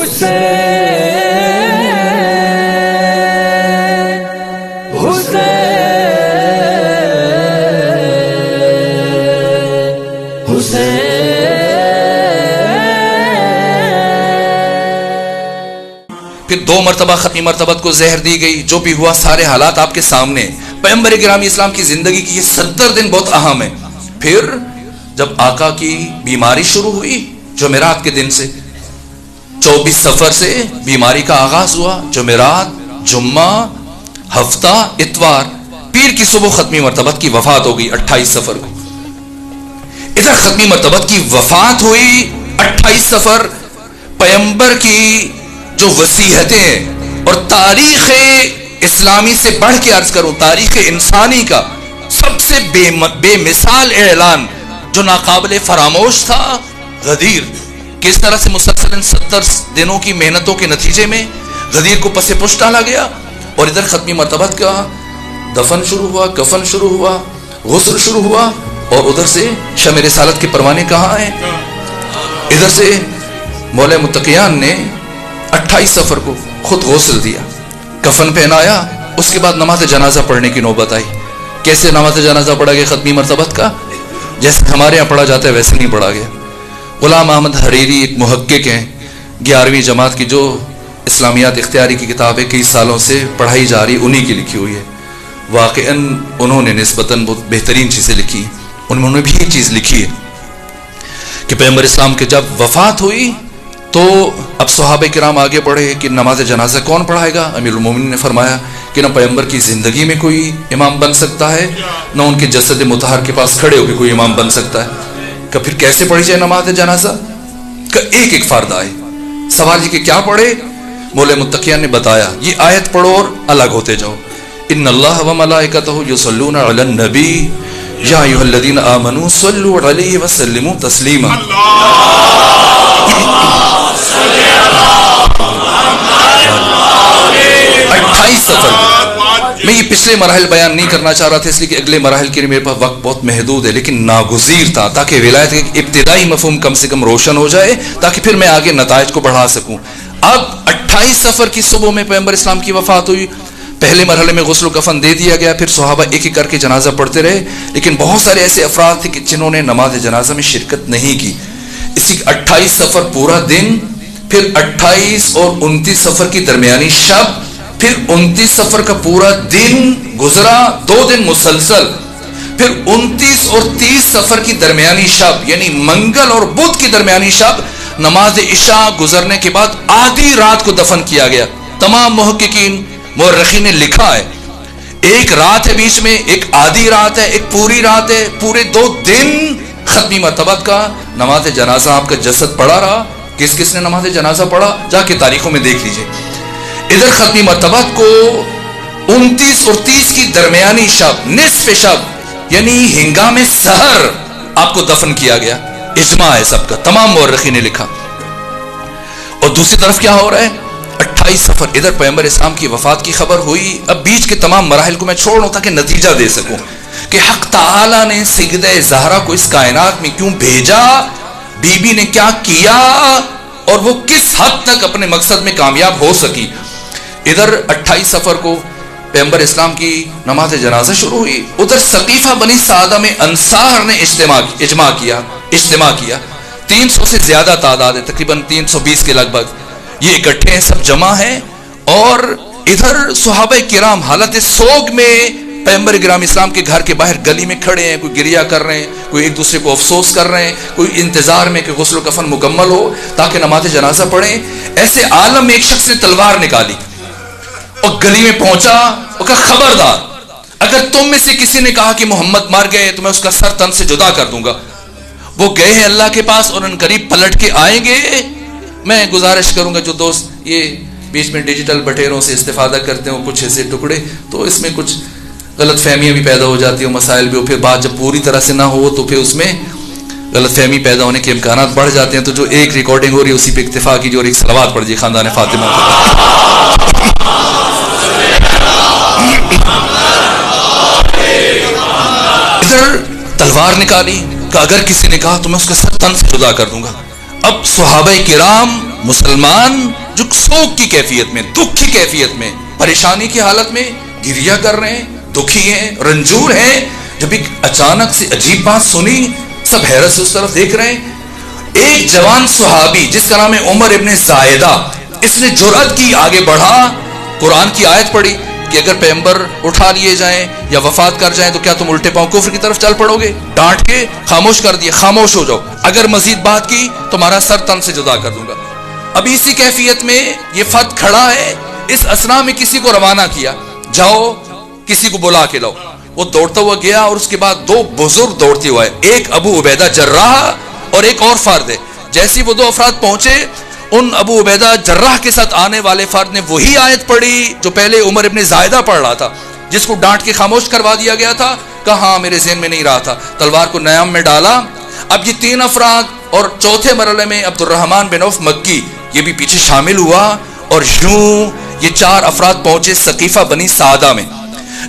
پھر 2 مرتبہ ختمی مرتبت کو زہر دی گئی. جو بھی ہوا سارے حالات آپ کے سامنے. پیغمبر گرامی اسلام کی زندگی کی یہ 70 دن بہت اہم ہے. پھر جب آقا کی بیماری شروع ہوئی جمعرات کے دن سے، 24 صفر سے بیماری کا آغاز ہوا. جمعرات، جمعہ، ہفتہ، اتوار، پیر کی صبح ختمی مرتبت کی وفات ہو گئی 28 صفر کو. ادھر ختمی مرتبت کی وفات ہوئی 28 صفر. پیغمبر کی جو وصیتیں اور تاریخ اسلامی سے بڑھ کے عرض کروں، تاریخ انسانی کا سب سے بے مثال اعلان جو ناقابل فراموش تھا، غدیر. کس طرح سے مسلسل 70 دنوں کی محنتوں کے نتیجے میں غدیر کو پس پش ڈالا گیا. اور ادھر ختمی مرتبت کا دفن شروع ہوا، کفن شروع ہوا، غسل شروع ہوا. اور ادھر سے شمع رسالت کے پروانے کہاں ہیں؟ ادھر سے مولا متقیان نے 28 صفر کو خود غسل دیا، کفن پہنایا. اس کے بعد نماز جنازہ پڑھنے کی نوبت آئی. کیسے نماز جنازہ پڑھا گیا ختمی مرتبت کا؟ جیسے ہمارے یہاں پڑھا جاتا ہے ویسے نہیں پڑھا گیا. غلام احمد حریری ایک محقق ہیں، 11ویں جماعت کی جو اسلامیات اختیاری کی کتاب ہے، کئی سالوں سے پڑھائی جا رہی، انہی کی لکھی ہوئی ہے. واقعاً انہوں نے نسبتاً بہت بہترین چیزیں لکھی. انہوں نے بھی یہ چیز لکھی ہے کہ پیغمبر اسلام کے جب وفات ہوئی تو اب صحابہ کرام آگے بڑھے کہ نماز جنازہ کون پڑھائے گا. امیر المومنین نے فرمایا کہ نہ پیغمبر کی زندگی میں کوئی امام بن سکتا ہے، نہ ان کے جسد مطہر کے پاس کھڑے ہو کے کوئی امام بن سکتا ہے. کہ پھر کیسے پڑھی جائے نماز جنازہ؟ کہ ایک ایک فرد آئے. سوال یہ کہ کیا پڑھے؟ مولا متقیان نے بتایا یہ آیت پڑھو اور الگ ہوتے جاؤ. ان اللہ و ملائکتہ یصلون علی النبی یا ایھا الذین آمنوا صلوا علیہ وسلموا تسلیما. میں یہ پچھلے مراحل بیان نہیں کرنا چاہ رہا تھا اس لیے کہ اگلے مراحل کے لیے میرے پاس وقت بہت محدود ہے، لیکن ناگزیر تھا تاکہ ولایت کے ابتدائی مفہوم کم سے کم روشن ہو جائے تاکہ پھر میں آگے نتائج کو بڑھا سکوں. اب 28 صفر کی صبح میں پیغمبر اسلام کی وفات ہوئی. پہلے مرحلے میں غسل و کفن دے دیا گیا، پھر صحابہ ایک ایک کر کے جنازہ پڑھتے رہے. لیکن بہت سارے ایسے افراد تھے کہ جنہوں نے نماز جنازہ میں شرکت نہیں کی. اسی 28 صفر پورا دن، پھر 28 اور 29 صفر کی درمیانی شب، پھر 29 صفر کا پورا دن گزرا، 2 دن مسلسل. پھر 29 اور 30 صفر کی درمیانی شب یعنی منگل اور بدھ کی درمیانی شب نماز عشاء گزرنے کے بعد آدھی رات کو دفن کیا گیا. تمام محققین مورخین نے لکھا ہے ایک رات ہے بیچ میں، ایک آدھی رات ہے، ایک پوری رات ہے، پورے 2 دن ختمی مرتبت کا نماز جنازہ آپ کا جسد پڑا رہا. کس کس نے نماز جنازہ پڑھا جا کے تاریخوں میں دیکھ لیجئے. ادھر ختمی مرتبت کو 29 اور 30 کی درمیانی شب، نصف شب یعنی ہنگام سحر آپ کو دفن کیا گیا. اجماع ہے سب کا، تمام مورخین نے لکھا. اور دوسری طرف کیا ہو رہا ہے؟ 28 صفر ادھر پیغمبر اسلام کی وفات کی خبر ہوئی. اب بیچ کے تمام مراحل کو میں چھوڑ لوں تاکہ نتیجہ دے سکوں کہ حق تعالی نے سیدہ زہرا کو اس کائنات میں کیوں بھیجا، بی بی نے کیا کیا اور وہ کس حد تک اپنے مقصد میں کامیاب ہو سکی. ادھر 28 صفر کو پیغمبر اسلام کی نماز جنازہ شروع ہوئی. ادھر ثقیفہ بنی سعدہ میں انصار نے اجتماع کیا. 300 سے زیادہ تعداد ہے، تقریباً 320 کے لگ بھگ. یہ اکٹھے ہیں، سب جمع ہیں. اور ادھر صحابہ کرام حالت سوگ میں پیغمبر گرام اسلام کے گھر کے باہر گلی میں کھڑے ہیں. کوئی گریہ کر رہے ہیں، کوئی ایک دوسرے کو افسوس کر رہے ہیں، کوئی انتظار میں کہ غسل و کفن مکمل ہو تاکہ نماز جنازہ پڑھیں. ایسے عالم میں ایک شخص نے تلوار نکالی اور گلی میں پہنچا اور کہا خبردار، اگر تم میں سے کسی نے کہا کہ محمد مر گئے تو میں اس کا سر تن سے جدا کر دوں گا. وہ گئے ہیں اللہ کے پاس اور ان قریب پلٹ کے آئیں گے. میں گزارش کروں گا جو دوست یہ بیچ میں ڈیجیٹل بٹیروں سے استفادہ کرتے ہیں کچھ ایسے ٹکڑے، تو اس میں کچھ غلط فہمیاں بھی پیدا ہو جاتی ہیں، مسائل بھی، پھر بات جب پوری طرح سے نہ ہو تو پھر اس میں غلط فہمی پیدا ہونے کے امکانات بڑھ جاتے ہیں. تو جو ایک ریکارڈنگ ہو رہی ہے اسی پہ اکتفا کیجیے اور ایک صلوات پڑھ دیجیے خاندان فاطمہ. ادھر تلوار نکالی کہ اگر کسی نے کہا تو میں اس کا سر تن سے جدا کر دوں گا. اب صحابہ کرام مسلمان جو سوگ کی کیفیت میں، دکھ کی کیفیت میں، پریشانی کی حالت میں گریہ کر رہے ہیں، دکھی ہیں، رنجور ہیں، جب ایک اچانک سے عجیب بات سنی، سب حیرت سے اس طرف دیکھ رہے ہیں. ایک جوان صحابی جس کا نام ہے عمر ابن زائدہ، اس نے جرأت کی، آگے بڑھا، قرآن کی آیت پڑھی کہ اگر پیغمبر اٹھا لیے جائیں یا وفات کر جائیں تو کیا تم الٹے پاؤں کفر کی طرف چل پڑو گے؟ ڈانٹ کے خاموش کر دیے، خاموش ہو جاؤ، اگر مزید بات کی تمہارا سر تن سے جدا کر دوں گا. اب اسی کیفیت میں یہ فت کھڑا ہے. اس اسنا میں کسی کو روانہ کیا، جاؤ کسی کو بلا کے لاؤ. وہ دوڑتا ہوا گیا اور اس کے بعد دو بزرگ دوڑتے ہوئے، ایک ابو عبیدہ جراح اور ایک اور فرد ہے. جیسے وہ دو افراد پہنچے، ان ابو عبیدہ جراح کے ساتھ آنے والے فرد نے وہی آیت پڑھی جو پہلے عمر ابن زائدہ پڑھ رہا تھا، جس کو ڈانٹ کے خاموش کروا دیا گیا تھا. کہاں میرے ذہن میں نہیں رہا تھا. تلوار کو نیام میں ڈالا. اب یہ تین افراد اور چوتھے مرحلے میں عبد الرحمن بن عوف مکی یہ بھی پیچھے شامل ہوا، اور یوں یہ چار افراد پہنچے ثقیفہ بنی سعدہ میں،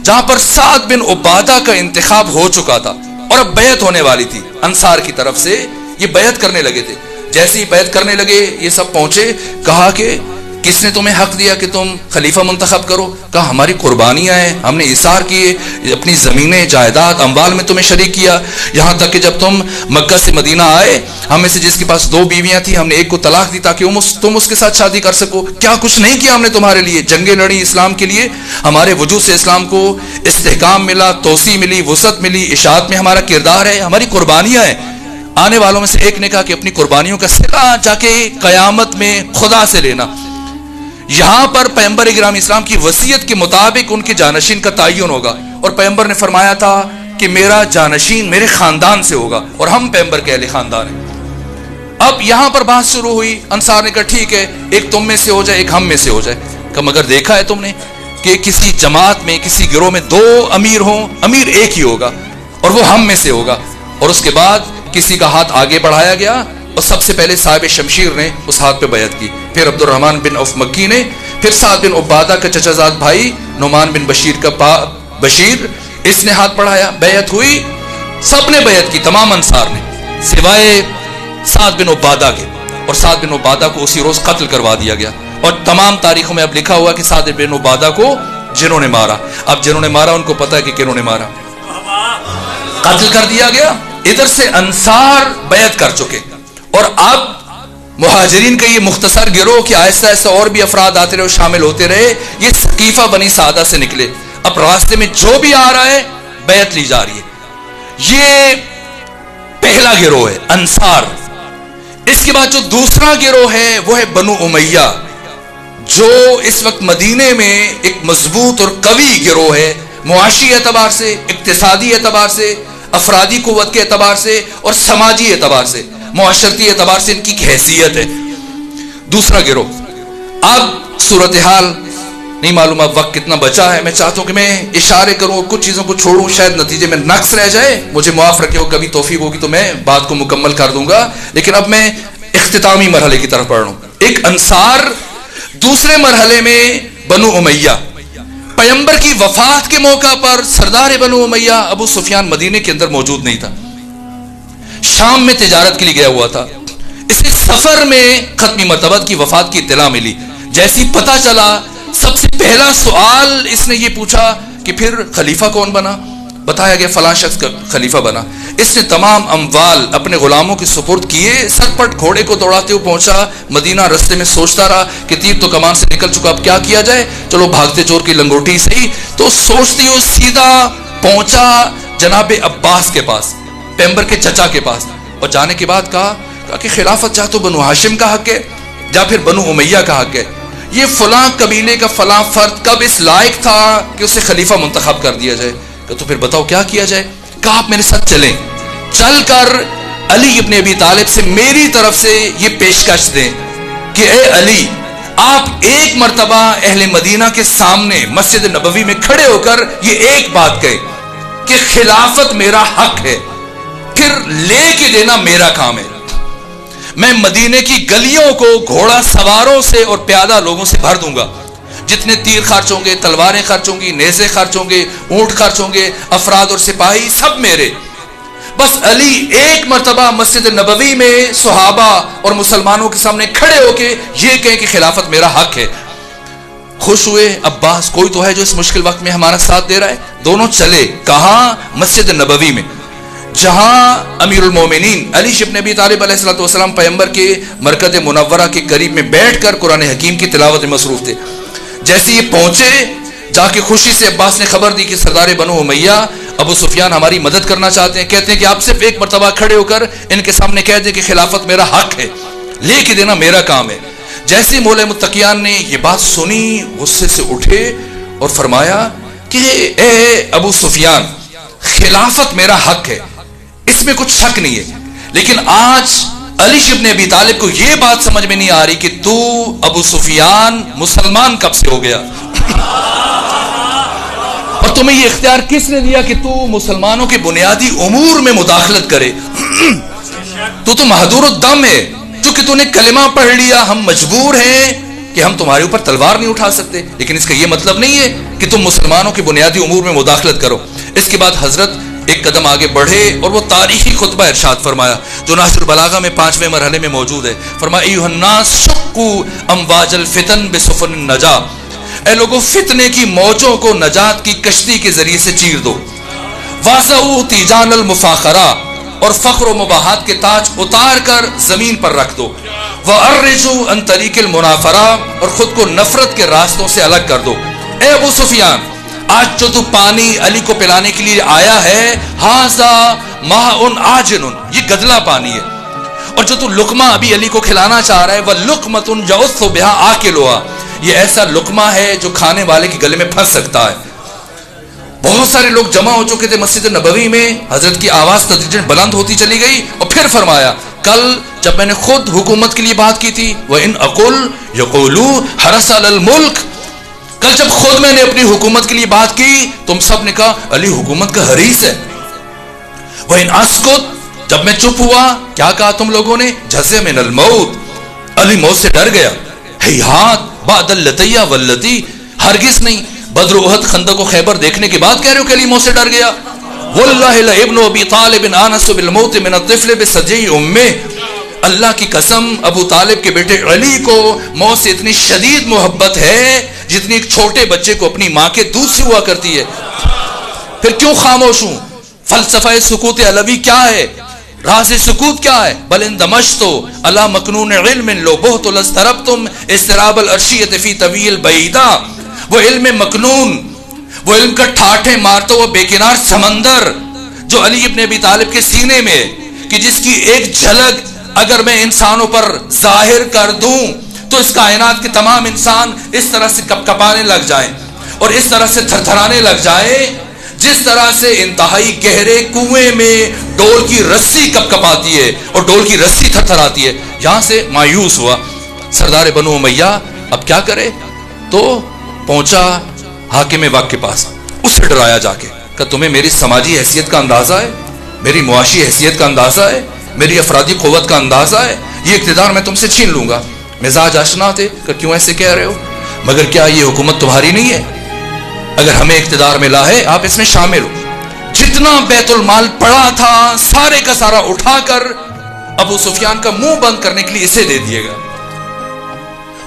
جہاں پر سعد بن عبادہ کا انتخاب ہو چکا تھا اور اب بیعت ہونے والی تھی. انصار کی طرف سے یہ بیعت کرنے لگے تھے. جیسے ہی بیعت کرنے لگے یہ سب پہنچے، کہا کہ کس نے تمہیں حق دیا کہ تم خلیفہ منتخب کرو؟ کہا ہماری قربانیاں ہیں، ہم نے ایثار کیے، اپنی زمینیں، جائیداد، اموال میں تمہیں شریک کیا. یہاں تک کہ جب تم مکہ سے مدینہ آئے، ہم میں سے جس کے پاس 2 بیویاں تھیں ہم نے ایک کو طلاق دی تاکہ تم اس کے ساتھ شادی کر سکو. کیا کچھ نہیں کیا ہم نے تمہارے لیے؟ جنگیں لڑی اسلام کے لیے، ہمارے وجود سے اسلام کو استحکام ملا، توسیع ملی، وسعت ملی، اشاعت میں ہمارا کردار ہے، ہماری قربانیاں ہیں. آنے والوں میں سے ایک نے کہا کہ اپنی قربانیوں کا صلہ جا کے قیامت میں خدا سے لینا. یہاں پر پیغمبر اکرام اسلام کی وصیت کے مطابق ان کے جانشین کا تعین ہوگا، اور پیغمبر نے فرمایا تھا کہ میرا جانشین میرے خاندان سے ہوگا، اور ہم پیغمبر کے اہل خاندان ہیں. اب یہاں پر بات شروع ہوئی. انصار نے کہا ٹھیک ہے، ایک تم میں سے ہو جائے، ایک ہم میں سے ہو جائے. کہ مگر دیکھا ہے تم نے کہ کسی جماعت میں، کسی گروہ میں 2 امیر ہوں، امیر ایک ہی ہوگا اور وہ ہم میں سے ہوگا. اور اس کے بعد کسی کا ہاتھ آگے بڑھایا گیا اور سب سے پہلے صاحب شمشیر نے اس ہاتھ پہ بیعت کی، پھر عبد الرحمن بن عوف مکی نے، پھر سعد بن عبادہ کا چچا زاد بھائی نعمان بن بشیر کا بشیر، اس نے ہاتھ بڑھایا، بیعت ہوئی. سب نے بیعت کی، تمام انصار نے، سوائے سعد بن عبادہ کے. اور سعد بن عبادہ کو اسی روز قتل کروا دیا گیا. اور تمام تاریخوں میں اب لکھا ہوا کہ سعد بن عبادہ کو جنہوں نے مارا، اب جنہوں نے مارا ان کو پتا ہے کہ کنہوں نے مارا، قتل کر دیا گیا. ادھر سے انصار بیعت کر چکے، اور اب مہاجرین کا یہ مختصر گروہ کہ آہستہ آہستہ اور بھی افراد آتے رہے، شامل ہوتے رہے، یہ ثقیفہ بنی سعدہ سے نکلے. اب راستے میں جو بھی آ رہا ہے بیعت لی جا رہی ہے. یہ پہلا گروہ ہے انصار. اس کے بعد جو دوسرا گروہ ہے وہ ہے بنو امیہ، جو اس وقت مدینے میں ایک مضبوط اور قوی گروہ ہے، معاشی اعتبار سے، اقتصادی اعتبار سے، افرادی قوت کے اعتبار سے، اور سماجی اعتبار سے، معاشرتی اعتبار سے ان کی حیثیت ہے. دوسرا گروہ. اب صورتحال نہیں معلوم اب وقت کتنا بچا ہے، میں چاہتا ہوں کہ میں اشارے کروں اور کچھ چیزوں کو چھوڑوں، شاید نتیجے میں نقص رہ جائے، مجھے معاف رکھے ہو، کبھی توفیق ہوگی تو میں بات کو مکمل کر دوں گا. لیکن اب میں اختتامی مرحلے کی طرف بڑھ رہا ہوں. ایک انصار، دوسرے مرحلے میں بنو امیہ. پیغمبر کی وفات کے موقع پر سردار بنو امیہ ابو سفیان مدینے کے اندر موجود نہیں تھا، شام میں تجارت کے لیے گیا ہوا تھا. اسے سفر میں ختمی مرتبہ کی وفات کی اطلاع ملی. جیسی پتہ چلا، سب سے پہلا سوال اس نے یہ پوچھا کہ پھر خلیفہ کون بنا؟ بتایا گیا فلاں شخص کا خلیفہ بنا. اس نے تمام اموال اپنے غلاموں کی سپرد کیے، سرپٹ گھوڑے کو دوڑاتے ہوئے پہنچا مدینہ. رستے میں سوچتا رہا کہ تیر تو کمان سے نکل چکا، اب کیا کیا جائے، چلو بھاگتے چور کی لنگوٹی صحیح. تو سوچتے ہوئے سیدھا پہنچا جناب عباس کے پاس، پیغمبر کے چچا کے پاس. اور جانے کے بعد کہا کہ خلافت چاہ تو بنو ہاشم کا حق ہے، یا پھر بنو امیہ کا حق ہے. یہ فلاں قبیلے کا فلاں فرد کب اس لائق تھا کہ اسے خلیفہ منتخب کر دیا جائے؟ کہ تو پھر بتاؤ کیا کیا جائے؟ کہا آپ میرے ساتھ چلیں، چل کر علی ابن ابی طالب سے میری طرف سے یہ پیشکش دیں کہ اے علی، آپ ایک مرتبہ اہل مدینہ کے سامنے مسجد نبوی میں کھڑے ہو کر یہ ایک بات کہے کہ خلافت میرا حق ہے، پھر لے کے دینا میرا کام ہے. میں مدینے کی گلیوں کو گھوڑا سواروں سے اور پیادہ لوگوں سے بھر دوں گا. جتنے تیر خرچ ہوں گے، تلواریں خرچ ہوں گی، نیزے خرچ ہوں گے، اونٹ خرچ ہوں گے، افراد اور سپاہی سب میرے. بس علی ایک مرتبہ مسجد نبوی میں صحابہ اور مسلمانوں کے سامنے کھڑے ہو کے یہ کہیں کہ خلافت میرا حق ہے. خوش ہوئے. عباس کوئی تو ہے جو اس مشکل وقت میں ہمارا ساتھ دے رہا ہے. دونوں چلے. کہاں؟ مسجد نبوی میں، جہاں امیر المومنین علی بن ابی طالب علیہ الصلوۃ والسلام پیغمبر کے مرکز منورہ کے قریب میں بیٹھ کر قرآن حکیم کی تلاوت میں مصروف تھے. جیسے یہ پہنچے، جا کے خوشی سے عباس نے خبر دی کہ سردار بنو امیہ ابو سفیان ہماری مدد کرنا چاہتے ہیں. کہتے ہیں کہ آپ صرف ایک مرتبہ کھڑے ہو کر ان کے سامنے کہہ دیں کہ خلافت میرا حق ہے، لے کے دینا میرا کام ہے. جیسے مولا متقیان نے یہ بات سنی، غصے سے اٹھے اور فرمایا کہ اے ابو سفیان، خلافت میرا حق ہے، اس میں کچھ شک نہیں ہے، لیکن آج علی بن ابی طالب کو یہ بات سمجھ میں نہیں آ رہی کہ تو ابو سفیان مسلمان کب سے ہو گیا، اور تمہیں یہ اختیار کس نے دیا کہ تو مسلمانوں کے بنیادی امور میں مداخلت کرے. تو محدور الدم ہے، چونکہ تو نے کلمہ پڑھ لیا، ہم مجبور ہیں کہ ہم تمہارے اوپر تلوار نہیں اٹھا سکتے، لیکن اس کا یہ مطلب نہیں ہے کہ تم مسلمانوں کے بنیادی امور میں مداخلت کرو. اس کے بعد حضرت ایک قدم آگے بڑھے اور وہ تاریخی خطبہ ارشاد فرمایا جو نہج البلاغہ میں 5ویں مرحلے میں موجود ہے. فرمایا ایھا الناس شقوا امواج الفتن بسفن النجا، اے لوگوں فتنے کی موجوں کو نجات کی کشتی کے ذریعے سے چیر دو. واسعوا تیجان المفاخرہ، اور فخر و مباحات کے تاج اتار کر زمین پر رکھ دو. وَأَرِّجُوا عَنْ طَرِيقِ الْمُنَافَرَةِ، اور خود کو نفرت کے راستوں سے الگ کر دو. اے ابو سفیان، آج جو تو پانی علی کو پلانے کے لیے آیا ہے، ھذا ماء عاجن، یہ گدلا پانی ہے، اور جو تو لقمہ ابھی علی کو کھلانا چاہ رہا ہے، وَلُقْمَةٌ يَعُثُّ بِهَا آكِلُهَا، یہ ایسا لقمہ ہے جو کھانے والے کے گلے میں پھنس سکتا ہے. بہت سارے لوگ جمع ہو چکے تھے مسجد نبوی میں. حضرت کی آواز تدریجاً بلند ہوتی چلی گئی اور پھر فرمایا کل جب میں نے خود حکومت کے لیے بات کی تھی، وَإِنْ أَقُلْ يَقُولُوا حَرَصَ عَلَى الْمُلْكِ، کل جب خود میں نے اپنی حکومت کے لیے بات کی تم سب نے کہا علی حکومت کا حریص ہے. وَإِنْ أَسْكُتْ، جب میں چپ ہوا کیا کہا تم لوگوں نے؟ جَزِعَ مِنَ الْمَوْتِ، علی موت سے ڈر گیا. ہیہات بعد اللتی واللتی، ہرگز نہیں. بدر احد خندق و خیبر دیکھنے کے بعد کہہ رہے ہو کہ علی موت سے ڈر گیا. واللہ لابن ابی طالب آنس بالموت من الطفل بسجی امہ، اللہ کی قسم ابو طالب کے بیٹے علی کو موت سے اتنی شدید محبت ہے جتنی ایک چھوٹے بچے کو اپنی ماں کے دودھ سے ہوا کرتی ہے. پھر کیوں خاموش ہوں؟ فلسفہ سکوت علوی کیا ہے؟ راز سکوت کیا ہے؟ بل اندمشتو علی مکنون علم لو بہت لستربتم استراب الارشیت فی طویل بعیدہ. وہ علم مکنون، وہ علم کا ٹھاٹھے مارتا ہوا بے کنار سمندر جو علی ابن ابی طالب کے سینے میں، کہ جس کی ایک جھلک اگر میں انسانوں پر ظاہر کر دوں تو اس کائنات کے تمام انسان اس طرح سے کپکپانے لگ جائیں اور اس طرح سے تھرتھرانے لگ جائیں جس طرح سے انتہائی گہرے کنویں میں ڈول کی رسی کپکپاتی ہے اور ڈول کی رسی تھرتھراتی ہے. یہاں سے مایوس ہوا سردار بنو امیہ، اب کیا کرے؟ تو پہنچا حاکم وقت کے پاس، اس سے ڈرایا جا کے کہ تمہیں میری سماجی حیثیت کا اندازہ ہے، میری معاشی حیثیت کا اندازہ ہے، میری افرادی قوت کا اندازہ ہے، یہ اقتدار میں تم سے چھین لوں گا. مزاج آشنا تھے کہ کیوں ایسے کہہ رہے ہو، مگر کیا یہ حکومت تمہاری نہیں ہے؟ اگر ہمیں اقتدار ملا ہے آپ اس میں شامل ہو. جتنا بیت المال پڑا تھا سارے کا سارا اٹھا کر ابو سفیان کا منہ بند کرنے کے لیے اسے دے دیے گا،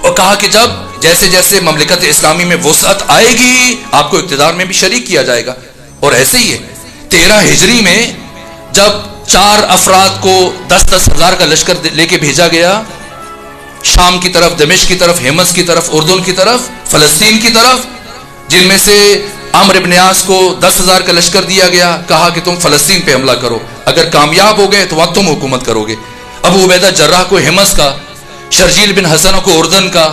اور کہا کہ جب جیسے جیسے مملکت اسلامی میں وسعت آئے گی آپ کو اقتدار میں بھی شریک کیا جائے گا. اور ایسے ہی ہے 13 ہجری میں جب 4 افراد کو 10-10 ہزار کا لشکر لے کے بھیجا گیا شام کی طرف، دمشق کی طرف، حمص کی طرف، اردن کی طرف، فلسطین کی طرف، جن میں سے عمرو ابن عاص کو 10,000 کا لشکر دیا گیا، کہا کہ تم فلسطین پہ حملہ کرو، اگر کامیاب ہو گئے تو وہاں تم حکومت کرو گے. ابو عبیدہ جراح کو حمص کا، شرجیل بن حسن کو اردن کا،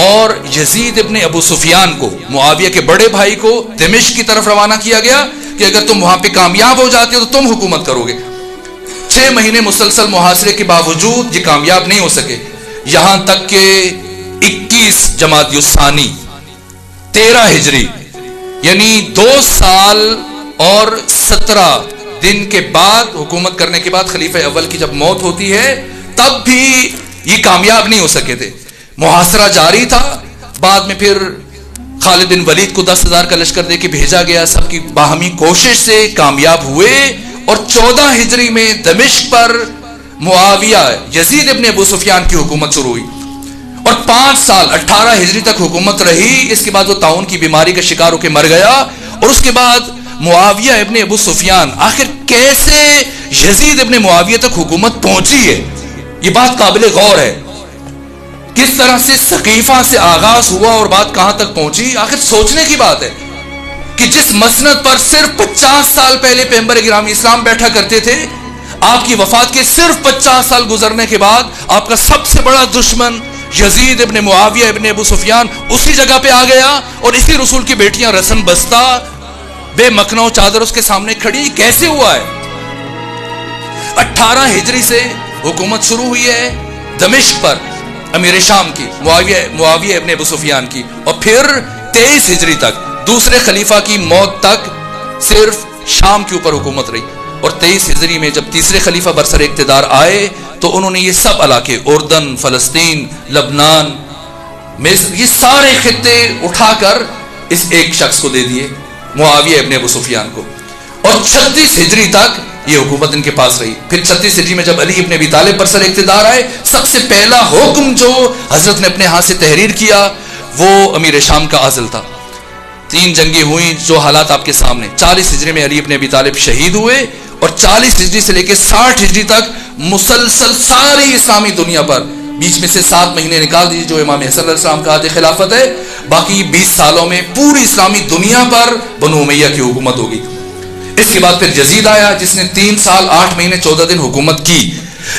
اور یزید ابن ابو سفیان کو، معاویہ کے بڑے بھائی کو دمشق کی طرف روانہ کیا گیا کہ اگر تم وہاں پہ کامیاب ہو جاتے ہو تو تم حکومت کرو گے. 6 مہینے مسلسل محاصرے کے باوجود یہ کامیاب نہیں ہو سکے، یہاں تک کہ 21 جمادی الثانی 13 ہجری یعنی 2 سال اور 17 دن کے بعد حکومت کرنے کے بعد خلیفہ اول کی جب موت ہوتی ہے تب بھی یہ کامیاب نہیں ہو سکے تھے. محاصرہ جاری تھا. بعد میں پھر خالد بن ولید کو 10,000 کا لشکر دے کے بھیجا گیا، سب کی باہمی کوشش سے کامیاب ہوئے اور 14 ہجری میں دمشق پر معاویہ یزید ابن ابو سفیان کی حکومت شروع ہوئی اور 5 سال 18 ہجری تک حکومت رہی. اس کے بعد وہ طاعون کی بیماری کا شکار ہو کے مر گیا. اور اس کے بعد معاویہ ابن ابو سفیان آخر کیسے یزید ابن معاویہ تک حکومت پہنچی ہے، یہ بات قابل غور ہے. کس طرح سے سقیفہ سے آغاز ہوا اور بات کہاں تک پہنچی. آخر سوچنے کی بات ہے کہ جس مسند پر صرف 50 سال پہلے پیغمبر گرامی اسلام بیٹھا کرتے تھے، آپ کی وفات کے صرف 50 سال گزرنے کے بعد آپ کا سب سے بڑا دشمن یزید ابن معاویہ ابن ابو سفیان اسی جگہ پہ آ گیا اور اسی رسول کی بیٹیاں رسن بستہ بے مکھنہ و چادر اس کے سامنے کھڑی. کیسے ہوا ہے؟ 18 ہجری سے حکومت شروع ہوئی ہے دمشق پر امیر شام کی معاویہ ابن ابو سفیان کی، اور پھر 23 ہجری تک دوسرے خلیفہ کی موت تک صرف شام کے اوپر حکومت رہی. اور 23 ہجری میں جب تیسرے خلیفہ برسر اقتدار آئے تو انہوں نے یہ سب علاقے اردن، فلسطین، لبنان، مصر، یہ سارے خطے اٹھا کر اس ایک شخص کو دے دیے، معاویہ ابن ابو سفیان کو. اور 36 ہجری تک یہ حکومت ان کے پاس رہی. پھر 36 ہجری میں جب علی ابن ابی طالب برسر اقتدار آئے، سب سے پہلا حکم جو حضرت نے اپنے ہاتھ سے تحریر کیا وہ امیر شام کا عزل تھا. 3 جنگیں ہوئیں جو حالات آپ کے سامنے. 40 ہجری میں علی ابن ابی طالب شہید ہوئے اور 40 ہجری سے لے کے 60 ہجری تک مسلسل ساری اسلامی دنیا پر، بیچ میں سے 7 مہینے نکال دیجیے جو امام حسن علیہ السلام کا عہد خلافت ہے، باقی 20 سالوں میں پوری اسلامی دنیا پر بنو امیہ کی حکومت ہوگی. اس کے بعد پھر یزید آیا جس نے 3 سال 8 مہینے 14 دن حکومت کی.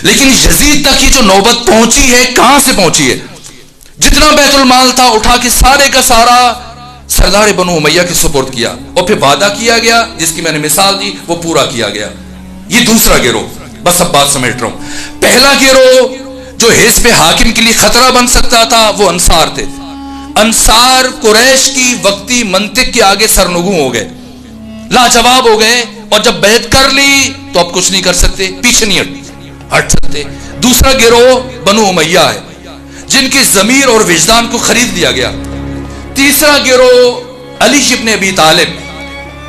لیکن یزید تک کی جو نوبت پہنچی ہے، کہاں سے پہنچی ہے؟ جتنا بیت المال تھا اٹھا کے سارے کا سارا سردار بنو امیہ کے سپرد کیا اور پھر وعدہ کیا گیا جس کی میں نے مثال دی وہ پورا کیا گیا. یہ دوسرا گروہ. بس اب بات سمیٹ رہا ہوں. پہلا گروہ جو حزب حاکم کے لیے خطرہ بن سکتا تھا وہ انصار تھے. انصار قریش کی وقتی منطق کے آگے سرنگوں ہو گئے، لاجواب ہو گئے، اور جب بیعت کر لی تو اب کچھ نہیں کر سکتے، پیچھے نہیں ہٹ سکتے. دوسرا گروہ بنو امیہ ہے جن کے ضمیر اور وجدان کو خرید لیا گیا. تیسرا گروہ علی ابن ابی طالب،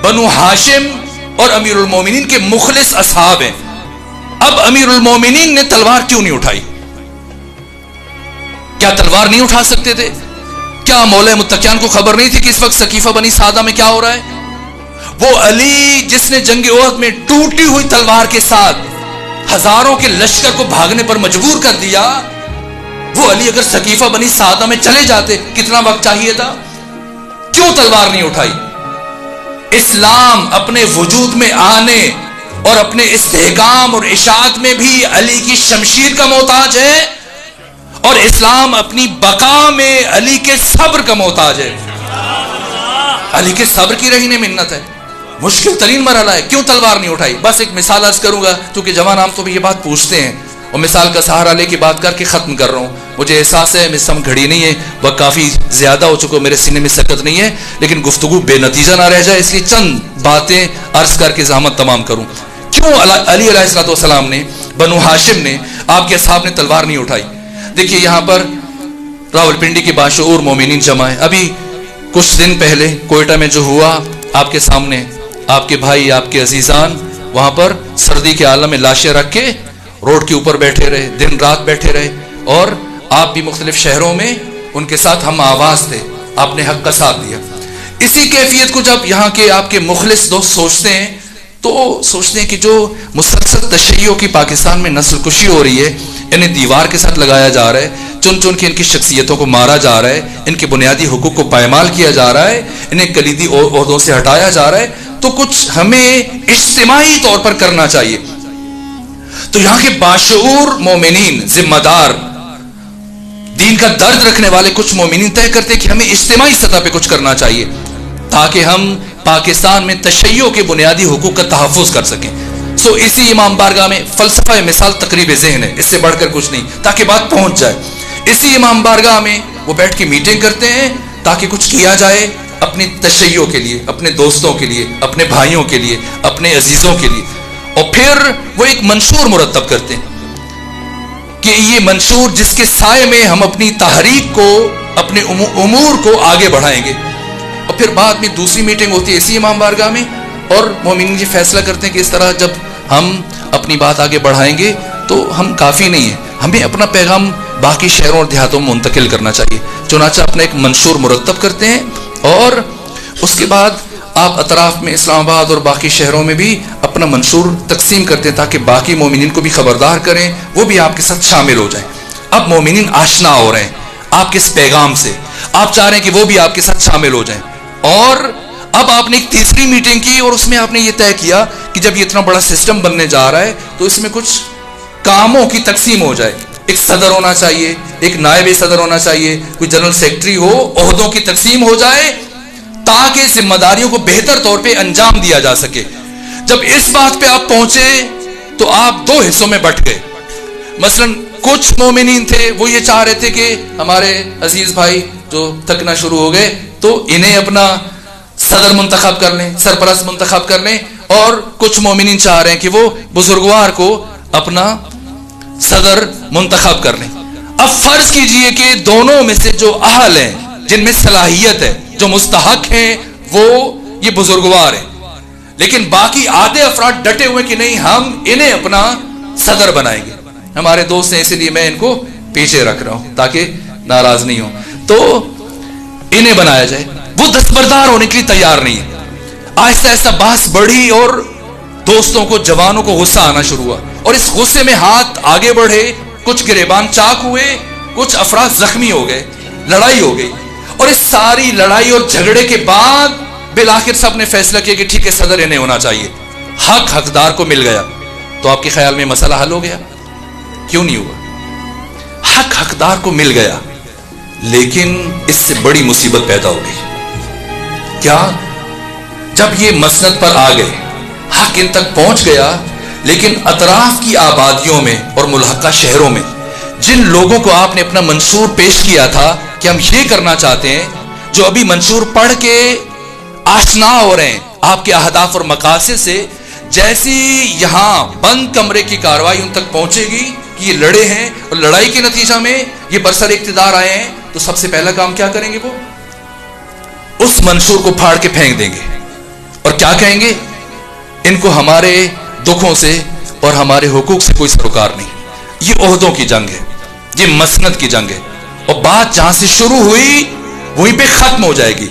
بنو ہاشم اور امیر المومنین کے مخلص اصحاب ہیں. اب امیر المومنین نے تلوار کیوں نہیں اٹھائی؟ کیا تلوار نہیں اٹھا سکتے تھے؟ کیا مولا متقیان کو خبر نہیں تھی کہ اس وقت سقیفہ بنی سعدہ میں کیا ہو رہا ہے؟ وہ علی جس نے جنگ احد میں ٹوٹی ہوئی تلوار کے ساتھ ہزاروں کے لشکر کو بھاگنے پر مجبور کر دیا، وہ علی اگر سقیفہ بنی سعدہ میں چلے جاتے کتنا وقت چاہیے تھا؟ کیوں تلوار نہیں اٹھائی؟ اسلام اپنے وجود میں آنے اور اپنے استحکام اور اشاعت میں بھی علی کی شمشیر کا محتاج ہے، اور اسلام اپنی بقا میں علی کے صبر کا محتاج ہے. علی کے صبر کی رہی نے منت ہے. مشکل ترین مرحلہ ہے، کیوں تلوار نہیں اٹھائی؟ بس ایک مثال عرض کروں گا کیونکہ جوان عام تو بھی یہ بات پوچھتے ہیں، اور مثال کا سہارا لے کے بات کر کے ختم کر رہا ہوں. مجھے احساس ہے میری سم گھڑی نہیں ہے، وقت کافی زیادہ ہو چکا، میرے سینے میں سکت نہیں ہے، لیکن گفتگو بے نتیجہ نہ رہ جائے اس لیے چند باتیں عرض کر کے زحمت تمام کروں. کیوں علی علیہ السلام نے، بنو ہاشم نے، آپ کے اصحاب نے تلوار نہیں اٹھائی؟ دیکھیے یہاں پر راولپنڈی کے باشعور مومنین جمع ہے. ابھی کچھ دن پہلے کوئٹہ میں جو ہوا آپ کے سامنے، آپ کے بھائی، آپ کے عزیزان وہاں پر سردی کے عالم میں لاشیں رکھ کے روڈ کے اوپر بیٹھے رہے، دن رات بیٹھے رہے، اور آپ بھی مختلف شہروں میں ان کے ساتھ ہم آواز تھے، آپ نے حق کا ساتھ دیا. اسی کیفیت کو جب یہاں کے آپ کے مخلص دوست سوچتے ہیں تو سوچتے ہیں کہ جو مسلسل تشیع کی پاکستان میں نسل کشی ہو رہی ہے، انہیں دیوار کے ساتھ لگایا جا رہا ہے، چن چن کے ان کی شخصیتوں کو مارا جا رہا ہے، ان کے بنیادی حقوق کو پائمال کیا جا رہا ہے، انہیں کلیدی عہدوں سے ہٹایا جا رہا ہے، تو کچھ ہمیں اجتماعی طور پر کرنا چاہیے. تو یہاں کے باشعور مومنین، ذمہ دار، دین کا درد رکھنے والے کچھ مومنین طے کرتے کہ ہمیں اجتماعی سطح پہ کچھ کرنا چاہیے تاکہ ہم پاکستان میں تشیع کے بنیادی حقوق کا تحفظ کر سکیں. سو اسی امام بارگاہ میں فلسفہ مثال تقریب ذہن ہے، اس سے بڑھ کر کچھ نہیں، تاکہ بات پہنچ جائے. اسی امام بارگاہ میں وہ بیٹھ کے میٹنگ کرتے ہیں تاکہ کچھ کیا جائے اپنی تشیع کے لیے، اپنے دوستوں کے لیے، اپنے بھائیوں کے لیے، اپنے عزیزوں کے لیے. اور پھر وہ ایک منشور مرتب کرتے ہیں کہ یہ منشور جس کے سائے میں ہم اپنی تحریک کو، اپنے امور کو آگے بڑھائیں گے. اور پھر بعد میں دوسری میٹنگ ہوتی ہے اسی امام بارگاہ میں، اور مومنین یہ فیصلہ کرتے ہیں کہ اس طرح جب ہم اپنی بات آگے بڑھائیں گے تو ہم کافی نہیں ہیں, ہمیں اپنا پیغام باقی شہروں اور دیہاتوں میں منتقل کرنا چاہیے. چنانچہ اپنا ایک منشور مرتب کرتے ہیں اور اس کے بعد آپ اطراف میں اسلام آباد اور باقی شہروں میں بھی اپنا منشور تقسیم کرتے ہیں تاکہ باقی مومنین کو بھی خبردار کریں, وہ بھی آپ کے ساتھ شامل ہو جائیں. اب مومنین آشنا ہو رہے ہیں آپ کے اس پیغام سے, آپ چاہ رہے ہیں کہ وہ بھی آپ کے ساتھ شامل ہو جائیں. اور اب آپ نے ایک تیسری میٹنگ کی اور اس میں آپ نے یہ طے کیا کہ جب یہ اتنا بڑا سسٹم بننے جا رہا ہے تو اس میں کچھ کاموں کی تقسیم ہو جائے. ایک صدر ہونا چاہیے, ایک نائب صدر ہونا چاہیے, کوئی جنرل سیکرٹری ہو, عہدوں کی تقسیم ہو جائے تاکہ ذمہ داریوں کو بہتر طور پہ انجام دیا جا سکے. جب اس بات پہ آپ پہنچے تو آپ دو حصوں میں بٹ گئے. مثلا کچھ مومنین تھے وہ یہ چاہ رہے تھے کہ ہمارے عزیز بھائی جو تھکنا شروع ہو گئے تو انہیں اپنا صدر منتخب کر لیں, سرپرست منتخب کر لیں, اور کچھ مومنین چاہ رہے ہیں کہ وہ بزرگوار کو اپنا صدر منتخب کر لیں. اب فرض کیجئے کہ دونوں میں سے جو اہل ہیں, جن میں صلاحیت ہے, جو مستحق ہیں, وہ یہ بزرگوار ہیں, لیکن باقی آدھے افراد ڈٹے ہوئے کہ نہیں ہم انہیں اپنا صدر بنائیں گے. ہمارے دوست ہیں اسی لیے میں ان کو پیچھے رکھ رہا ہوں تاکہ ناراض نہیں ہو, تو انہیں بنایا جائے. وہ دستبردار ہونے کے لیے تیار نہیں ہے. آہستہ آہستہ بحث بڑھی اور دوستوں کو, جوانوں کو غصہ آنا شروع ہوا اور اس غصے میں ہاتھ آگے بڑھے, کچھ گریبان چاک ہوئے, کچھ افراد زخمی ہو گئے, لڑائی ہو گئی. اور اس ساری لڑائی اور جھگڑے کے بعد بالآخر سب نے فیصلہ کیا کہ ٹھیک ہے صدر انہیں ہونا چاہیے. حق حقدار کو مل گیا. تو آپ کے خیال میں مسئلہ حل ہو گیا؟ کیوں نہیں ہوا؟ حق حقدار کو مل گیا, لیکن اس سے بڑی مصیبت پیدا ہو گئی. کیا؟ جب یہ مسند پر آ گئے, حق ان تک پہنچ گیا, لیکن اطراف کی آبادیوں میں اور ملحقہ شہروں میں جن لوگوں کو آپ نے اپنا منشور پیش کیا تھا کہ ہم یہ کرنا چاہتے ہیں, جو ابھی منشور پڑھ کے آشنا ہو رہے ہیں آپ کے اہداف اور مقاصد سے, جیسی یہاں بند کمرے کی کارروائی ان تک پہنچے گی کہ یہ لڑے ہیں اور لڑائی کے نتیجہ میں یہ برسر اقتدار آئے ہیں, تو سب سے پہلا کام کیا کریں گے؟ وہ اس منشور کو پھاڑ کے پھینک دیں گے اور کیا کہیں گے؟ ان کو ہمارے دکھوں سے اور ہمارے حقوق سے کوئی سروکار نہیں. یہ عہدوں کی جنگ ہے, یہ مسند کی جنگ ہے, اور بات جہاں سے شروع ہوئی وہیں پہ ختم ہو جائے گی.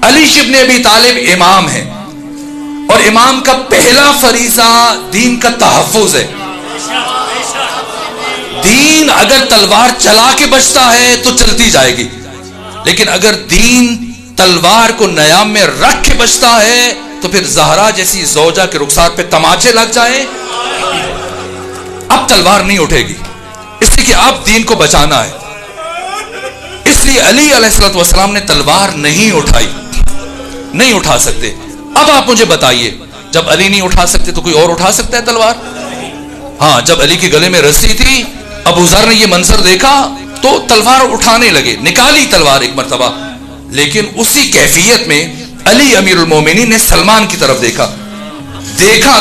علی ابن ابی طالب امام ہے, اور امام کا پہلا فریضہ دین کا تحفظ ہے. دین اگر تلوار چلا کے بچتا ہے تو چلتی جائے گی, لیکن اگر دین تلوار کو نیام میں رکھ کے بچتا ہے تو پھر زہرا جیسی زوجہ کے رخسار پہ تماچے لگ جائیں, اب تلوار نہیں اٹھے گی, اس لیے کہ اب دین کو بچانا ہے. اس لیے علی علیہ السلام نے تلوار نہیں اٹھائی, نہیں اٹھا سکتے. اب آپ مجھے بتائیے, جب علی نہیں اٹھا سکتے تو کوئی اور اٹھا سکتا ہے تلوار؟ ہاں, جب علی کے گلے میں رسی تھی, ابو ذر نے یہ منظر دیکھا تو تلوار اٹھانے لگے, نکالی تلوار ایک مرتبہ, لیکن اسی کیفیت میں علی امیر المومنین نے سلمان کی طرف دیکھا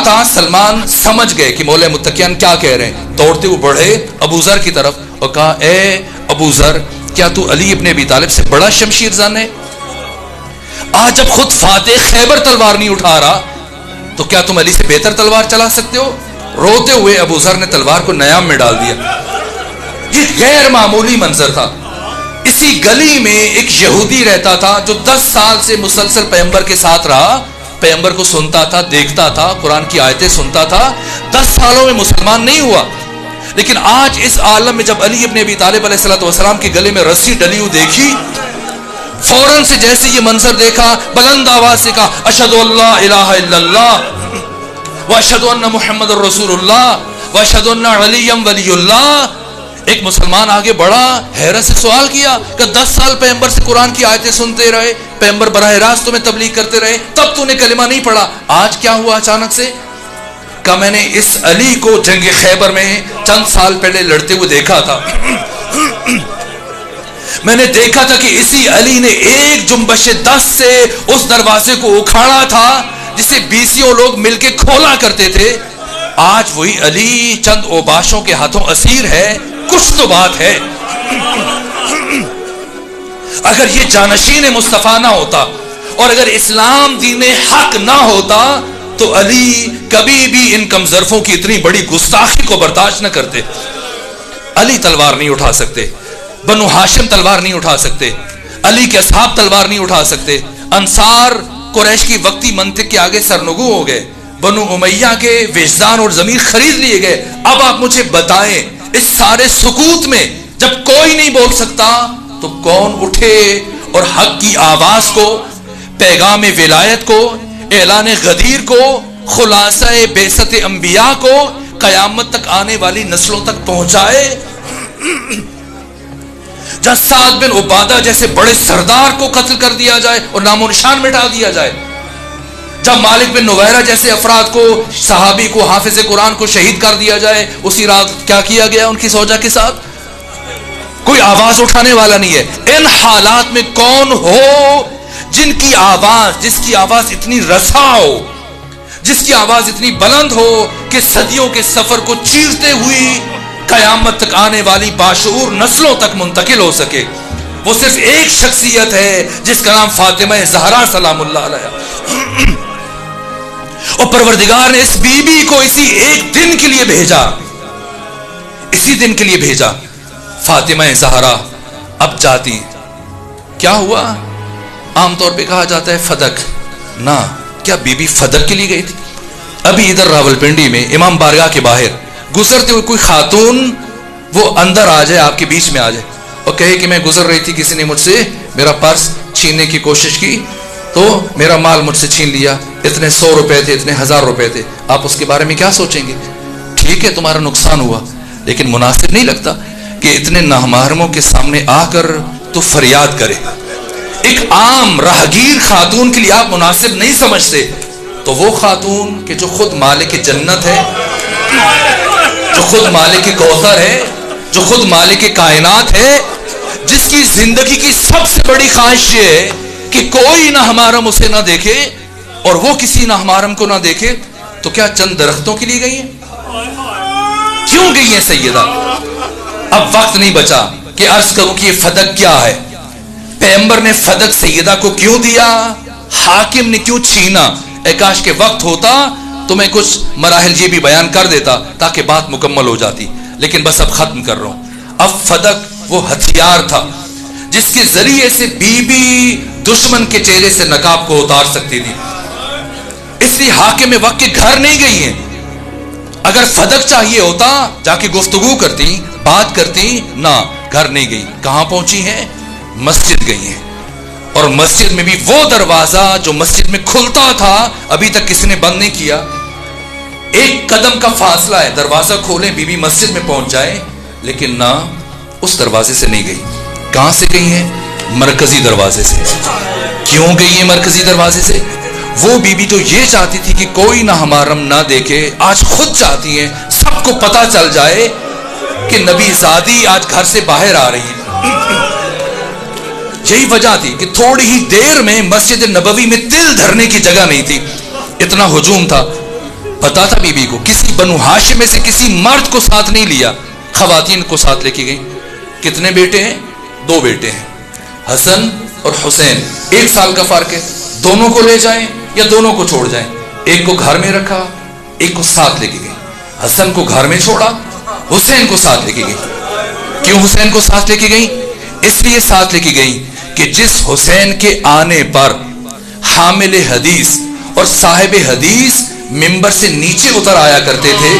تھا. سلمان سمجھ گئے کہ مولا متقیان کیا کہہ رہے ہیں, دوڑتے ہوئے بڑھے ابو ذر کی طرف اور کہا, اے ابو ذر, کیا تو علی ابن ابی طالب سے بڑا شمشیر زن ہے؟ آج جب خود فاتح خیبر تلوار نہیں اٹھا رہا تو کیا تم علی سے بہتر تلوار چلا سکتے ہو؟ روتے ہوئے ابو ذر نے تلوار کو نیام میں ڈال دیا. یہ غیر معمولی منظر تھا. اسی گلی میں ایک یہودی رہتا تھا جو 10 سال سے مسلسل پیغمبر کے ساتھ رہا, پیغمبر کو سنتا تھا, دیکھتا تھا, قرآن کی آیتیں سنتا تھا, 10 سالوں میں مسلمان نہیں ہوا, لیکن آج اس عالم میں جب علی ابن ابی طالب علیہ السلام کے گلے میں رسی ڈلی ہوئی دیکھی, فوراً سے جیسے یہ منظر دیکھا, بلند آواز سے کہا, اشہد ان لا الہ الا اللہ واشہد ان محمد رسول اللہ واشہد ان علی ولی اللہ. ایک مسلمان آگے بڑھا, حیرت سے سوال کیا کہ 10 سال پیغمبر سے قرآن کی آیتیں سنتے رہے, پیغمبر براہ راست تمہیں تبلیغ کرتے رہے, تب تو نے کلمہ نہیں پڑھا, آج کیا ہوا اچانک سے؟ کہ میں نے اس علی کو جنگ خیبر میں چند سال پہلے لڑتے ہوئے دیکھا تھا. میں نے دیکھا تھا کہ اسی علی نے ایک جنبش 10 سے اس دروازے کو اکھاڑا تھا جسے 20 لوگ مل کے کھولا کرتے تھے. آج وہی علی چند اوباشوں کے ہاتھوں اسیر ہے. کچھ تو بات ہے. اگر یہ جانشین مصطفیٰ نہ ہوتا اور اگر اسلام دین حق نہ ہوتا تو علی کبھی بھی ان کم ظرفوں کی اتنی بڑی گستاخی کو برداشت نہ کرتے. علی تلوار نہیں اٹھا سکتے, بنو ہاشم تلوار نہیں اٹھا سکتے, علی کے اصحاب تلوار نہیں اٹھا سکتے. انصار قریش کی وقتی منطق کے آگے سرنگو ہو گئے, بنو امیہ کے وجدان اور ضمیر خرید لیے گئے. اب آپ مجھے بتائیں اس سارے سکوت میں جب کوئی نہیں بول سکتا تو کون اٹھے اور حق کی آواز کو, پیغام ولایت کو, اعلان غدیر کو, خلاصہ بعثت انبیاء کو قیامت تک آنے والی نسلوں تک پہنچائے؟ جہاں سعد بن عبادہ جیسے بڑے سردار کو قتل کر دیا جائے اور نام و نشان مٹا دیا جائے, جب مالک بن نویرہ جیسے افراد کو, صحابی کو, حافظ قرآن کو شہید کر دیا جائے, اسی رات کیا کیا گیا ان کی زوجہ کے ساتھ؟ کوئی آواز اٹھانے والا نہیں ہے. ان حالات میں کون ہو جن کی آواز, جس کی آواز اتنی رسا ہو, جس کی آواز اتنی بلند ہو کہ صدیوں کے سفر کو چیرتے ہوئی قیامت تک آنے والی باشعور نسلوں تک منتقل ہو سکے؟ وہ صرف ایک شخصیت ہے جس کا نام فاطمہ زہرا سلام اللہ علیہا. اور پروردگار نے اس بی بی کو اسی ایک دن کے لیے بھیجا, اسی دن کے لیے بھیجا. فاطمہ زہرا اب جاتی, کیا ہوا؟ عام طور پہ کہا جاتا ہے فدق, نہ, کیا بی بی فدق کے لیے گئی تھی؟ ابھی ادھر راولپنڈی میں امام بارگاہ کے باہر گزرتے ہوئے کوئی خاتون وہ اندر آ جائے, آپ کے بیچ میں آ جائے اور کہے کہ میں گزر رہی تھی, کسی نے مجھ سے میرا پرس چھیننے کی کوشش کی تو میرا مال مجھ سے چھین لیا, اتنے 100 روپے تھے, اتنے 1000 روپے تھے. آپ اس کے بارے میں کیا سوچیں گے؟ ٹھیک ہے تمہارا نقصان ہوا, لیکن مناسب نہیں لگتا کہ اتنے نامحرموں کے سامنے آ کر تو فریاد کرے. ایک عام راہگیر خاتون کے لیے آپ مناسب نہیں سمجھتے, تو وہ خاتون کہ جو خود مالک جنت ہے, جو خود مالک کوثر ہے, جو خود مالک کائنات ہے, جس کی زندگی کی سب سے بڑی خواہش یہ ہے کہ کوئی نامحرم اسے نہ دیکھے اور وہ کسی نامحرم کو نہ دیکھے, تو کیا چند درختوں کے لیے گئی ہیں؟ کیوں گئی ہیں سیدہ؟ اب وقت نہیں بچا کہ عرض کروں کہ یہ فدق کیا ہے. پیغمبر نے فدق سیدہ کو کیوں دیا, حاکم نے کیوں چھینا؟ اے کاش کے وقت ہوتا تو میں کچھ مراحل یہ بھی بیان کر دیتا تاکہ بات مکمل ہو جاتی, لیکن بس اب ختم کر رہا ہوں. اب فدق وہ ہتھیار تھا جس کے ذریعے سے بی بی دشمن کے چہرے سے نقاب کو اتار سکتی تھی. اس لیے حاکم وقت کے گھر نہیں گئی ہیں. اگر فدق چاہیے ہوتا جا کے گفتگو کرتی, بات کرتی, نہ, گھر نہیں گئی. کہاں پہنچی ہیں؟ مسجد گئی ہیں. اور مسجد میں بھی وہ دروازہ جو مسجد میں کھلتا تھا ابھی تک کسی نے بند نہیں کیا. ایک قدم کا فاصلہ ہے, دروازہ کھولیں بی بی مسجد میں پہنچ جائے, لیکن نہ, اس دروازے سے نہیں گئی. کہاں سے گئی ہیں؟ مرکزی دروازے سے. کیوں گئی ہیں مرکزی دروازے سے؟ وہ بی بی جو یہ چاہتی تھی کہ کوئی نامحرم نہ دیکھے, آج خود چاہتی ہیں سب کو پتا چل جائے کہ نبی زادی آج گھر سے باہر آ رہی ہے. یہی وجہ تھی کہ تھوڑی ہی دیر میں مسجد نبوی میں تل دھرنے کی جگہ نہیں تھی, اتنا ہجوم تھا. پتا تھا بی بی کو کسی بنو ہاشم میں سے کسی مرد کو ساتھ نہیں لیا, خواتین کو ساتھ لے کے گئی. کتنے بیٹے ہیں؟ 2 بیٹے ہیں, حسن اور حسین. 1 سال کا فرق ہے, دونوں کو لے جائیں یا دونوں کو چھوڑ جائیں. ایک کو گھر میں رکھا, ایک کو ساتھ لے کے گئی. حسن کو گھر میں چھوڑا, حسین کو ساتھ لے کے گئی. کیوں حسین کو ساتھ لے کے گئی؟ اس لیے ساتھ لے کے گئی کہ جس حسین کے آنے پر حامل حدیث اور صاحب حدیث منبر سے نیچے اتر آیا کرتے تھے,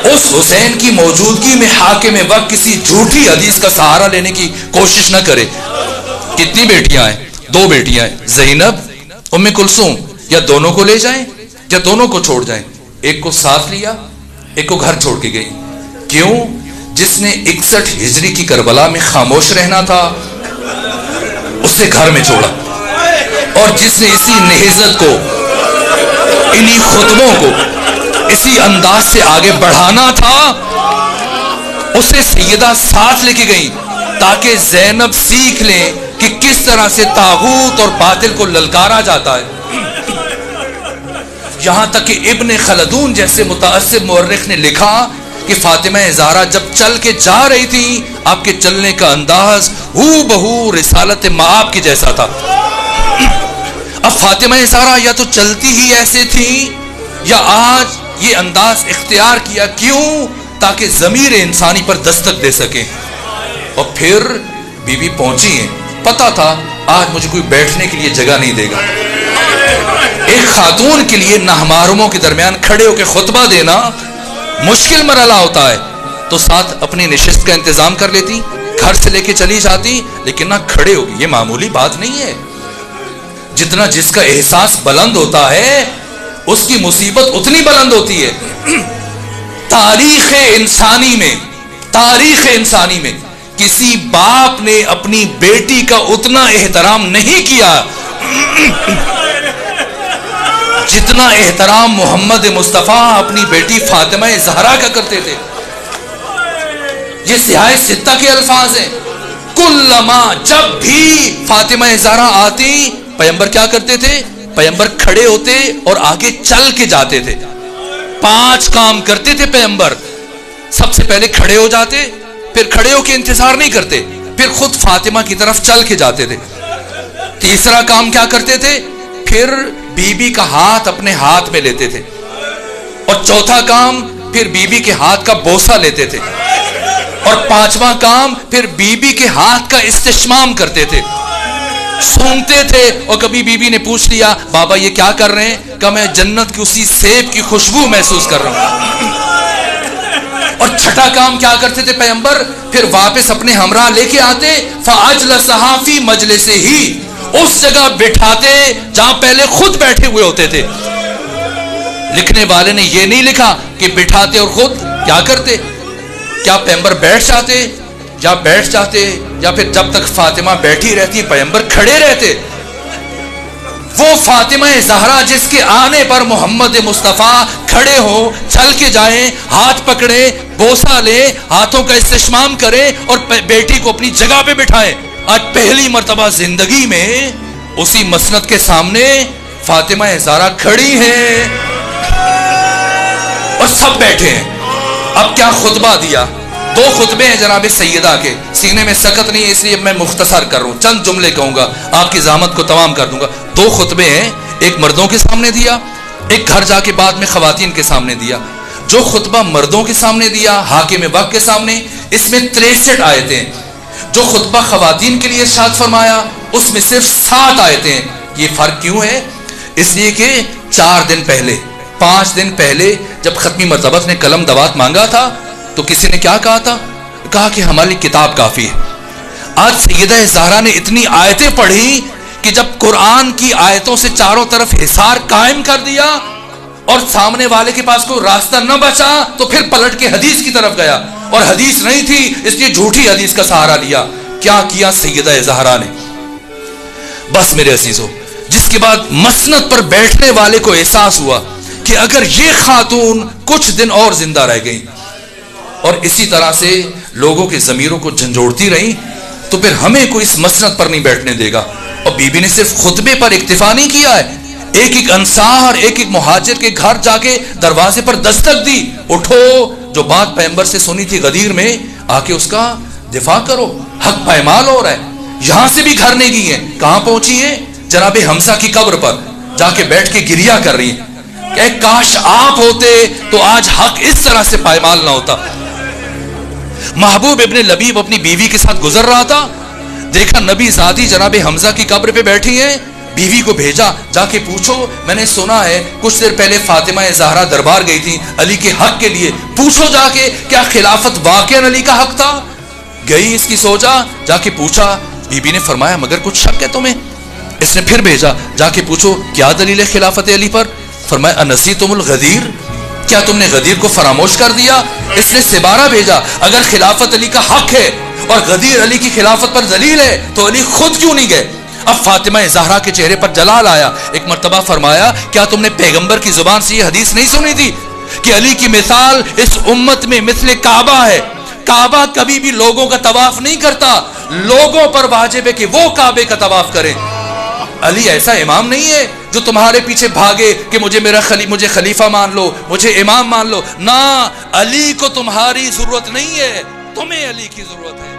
اس حسین کی موجودگی میں حاکم وقت کسی جھوٹی حدیث کا سہارا لینے کی کوشش نہ کرے. کتنی بیٹیاں ہیں؟ 2 بیٹیاں ہیں, زینب, ام کلثوم. یا دونوں کو لے جائیں یا دونوں کو چھوڑ جائیں. ایک کو ساتھ لیا, ایک کو گھر چھوڑ کے گئی. کیوں؟ جس نے 61 ہجری کی کربلا میں خاموش رہنا تھا اس نے گھر میں چھوڑا, اور جس نے اسی نہضت کو, انہی خطبوں کو اسی انداز سے آگے بڑھانا تھا اسے سیدہ ساتھ لے کے گئی تاکہ زینب سیکھ لیں کہ کس طرح سے طاغوت اور باطل کو للکارا جاتا ہے. یہاں تک کہ ابن خلدون جیسے متعصب مورخ نے لکھا کہ فاطمہ زہرا جب چل کے جا رہی تھی آپ کے چلنے کا انداز ہو بہو رسالت مآب کی جیسا تھا. اب فاطمہ زہرا یا تو چلتی ہی ایسے تھی یا آج یہ انداز اختیار کیا، کیوں؟ تاکہ ضمیر انسانی پر دستک دے سکے. اور پھر بی بی پہنچی ہیں، پتا تھا آج مجھے کوئی بیٹھنے کے لیے جگہ نہیں دے گا. ایک خاتون کے لیے نامحرموں کے درمیان کھڑے ہو کے خطبہ دینا مشکل مرحلہ ہوتا ہے، تو ساتھ اپنی نشست کا انتظام کر لیتی، گھر سے لے کے چلی جاتی، لیکن نہ کھڑے ہوگی. یہ معمولی بات نہیں ہے. جتنا جس کا احساس بلند ہوتا ہے اس کی مصیبت اتنی بلند ہوتی ہے. تاریخ انسانی میں کسی باپ نے اپنی بیٹی کا اتنا احترام نہیں کیا جتنا احترام محمد مصطفیٰ اپنی بیٹی فاطمہ زہرا کا کرتے تھے. یہ سیاہ ستہ کے الفاظ ہیں. کلما، جب بھی فاطمہ زہرا آتی، پیغمبر کیا کرتے تھے؟ پیغمبر کھڑے ہوتے اور آگے چل کے جاتے تھے. 5 کام کرتے تھے پیغمبر. سب سے پہلے کھڑے ہو جاتے، پھر کھڑے ہو کے انتظار نہیں کرتے، پھر خود فاطمہ کی طرف چل کے جاتے تھے. تیسرا کام کیا کرتے تھے؟ پھر بی بی کا ہاتھ اپنے ہاتھ میں لیتے تھے. اور چوتھا کام، پھر بی بی کے ہاتھ کا بوسہ لیتے تھے. اور 5واں کام، پھر بی بی کے ہاتھ کا استشمام کرتے تھے، سونگتے تھے. اور کبھی بی بی نے پوچھ لیا بابا یہ کیا کر رہے ہیں؟ کہ میں جنت کی اسی سیب کی خوشبو محسوس کر رہا ہوں. اور چھٹا کام کیا کرتے تھے پیغمبر؟ پھر واپس اپنے ہمراہ لے کے آتے، فَأَجْلَسَهَا فِي مَجْلِسِهِ، اس جگہ بٹھاتے جہاں پہلے خود بیٹھے ہوئے ہوتے تھے. لکھنے والے نے یہ نہیں لکھا کہ بٹھاتے اور خود کیا کرتے. کیا پیغمبر بیٹھ جاتے یا پھر جب تک فاطمہ بیٹھی رہتی پیغمبر کھڑے رہتے؟ وہ فاطمہ زہرا جس کے آنے پر محمد مصطفیٰ کھڑے ہو، چل کے جائیں، ہاتھ پکڑے، بوسہ لے، ہاتھوں کا استشمام کرے اور بیٹی کو اپنی جگہ پہ بٹھائیں. آج پہلی مرتبہ زندگی میں اسی مسند کے سامنے فاطمہ زہرا کھڑی ہیں اور سب بیٹھے ہیں. اب کیا خطبہ دیا؟ 2 خطبے ہیں جناب سیدہ کے، سینے میں سکت نہیں ہے اس لیے میں مختصر کر رہا ہوں، چند جملے کہوں گا، آپ کی زحمت کو تمام کر دوں گا. 2 خطبے ہیں، ایک مردوں کے سامنے دیا، ایک گھر جا کے بعد میں خواتین کے سامنے دیا. جو خطبہ مردوں کے سامنے دیا حاکم وقت کے سامنے، اس میں 63 آیتیں. جو خطبہ خواتین کے لیے ارشاد فرمایا اس میں صرف 7 آیتیں. یہ فرق کیوں ہے؟ اس لیے کہ 5 دن پہلے جب ختمی مرتبت نے قلم دوات مانگا تھا تو کسی نے کیا کہا تھا؟ کہا کہ ہماری کتاب کافی ہے. آج سیدہ زہرا نے اتنی آیتیں پڑھی کہ جب قرآن کی آیتوں سے چاروں طرف حصار قائم کر دیا اور سامنے والے کے پاس کوئی راستہ نہ بچا تو پھر پلٹ کے حدیث کی طرف گیا، اور حدیث نہیں تھی اس لیے جھوٹی حدیث کا سہارا لیا. کیا کیا سیدہ زہرا نے؟ بس میرے عزیزو، جس کے بعد مسند پر بیٹھنے والے کو احساس ہوا کہ اگر یہ خاتون کچھ دن اور زندہ رہ گئی اور اسی طرح سے لوگوں کے ضمیروں کو جھنجھوڑتی رہی تو پھر ہمیں کوئی اس مسند پر نہیں بیٹھنے دے گا. اور بی بی نے صرف خطبے پر اکتفا نہیں کیا ہے، ایک انصار، ایک مہاجر کے گھر جا کے دروازے پر دستک دی، اٹھو، جو بات پیغمبر سے سنی تھی غدیر میں، آ کے اس کا دفاع کرو، حق پائمال ہو رہا ہے. یہاں سے بھی گھر نہیں گئی ہیں، کہاں پہنچی ہیں؟ جناب حمزہ کی قبر پر جا کے بیٹھ کے گریہ کر رہی ہیں کہ کاش آپ ہوتے تو آج حق اس طرح سے پائمال نہ ہوتا. محبوب ابن لبیب اپنی بیوی کے ساتھ گزر رہا تھا، دیکھا نبی زادی جناب حمزہ کی قبر پہ بیٹھی ہیں. بیوی کو بھیجا، جا کے پوچھو، میں نے سنا ہے کچھ دیر پہلے فاطمہ زہرا دربار گئی تھی علی کے حق کے لیے، پوچھو جا کے کیا خلافت واقعا علی کا حق تھا؟ گئی، اس کی سوچا، جا کے پوچھا. بی بی نے فرمایا مگر کچھ شک ہے تمہیں؟ اس نے پھر بھیجا، جا کے پوچھو کیا دلیل ہے خلافت علی پر؟ فرمایا انسیتم الغدیر، کیا تم نے غدیر کو فراموش کر دیا؟ اس نے سبارہ بھیجا، اگر خلافت علی کا حق ہے اور غدیر علی کی خلافت پر دلیل ہے تو علی خود کیوں نہیں گئے؟ اب فاطمہ زہرا کے چہرے پر جلال آیا. ایک مرتبہ فرمایا کیا تم نے پیغمبر کی زبان سے یہ حدیث نہیں سنی تھی کہ علی کی مثال اس امت میں مثل کعبہ ہے؟ کعبہ کبھی بھی لوگوں کا طواف نہیں کرتا، لوگوں پر واجب ہے کہ وہ کعبے کا طواف کریں. علی ایسا امام نہیں ہے جو تمہارے پیچھے بھاگے کہ مجھے خلیفہ مان لو، مجھے امام مان لو. نہ، علی کو تمہاری ضرورت نہیں ہے، تمہیں علی کی ضرورت ہے.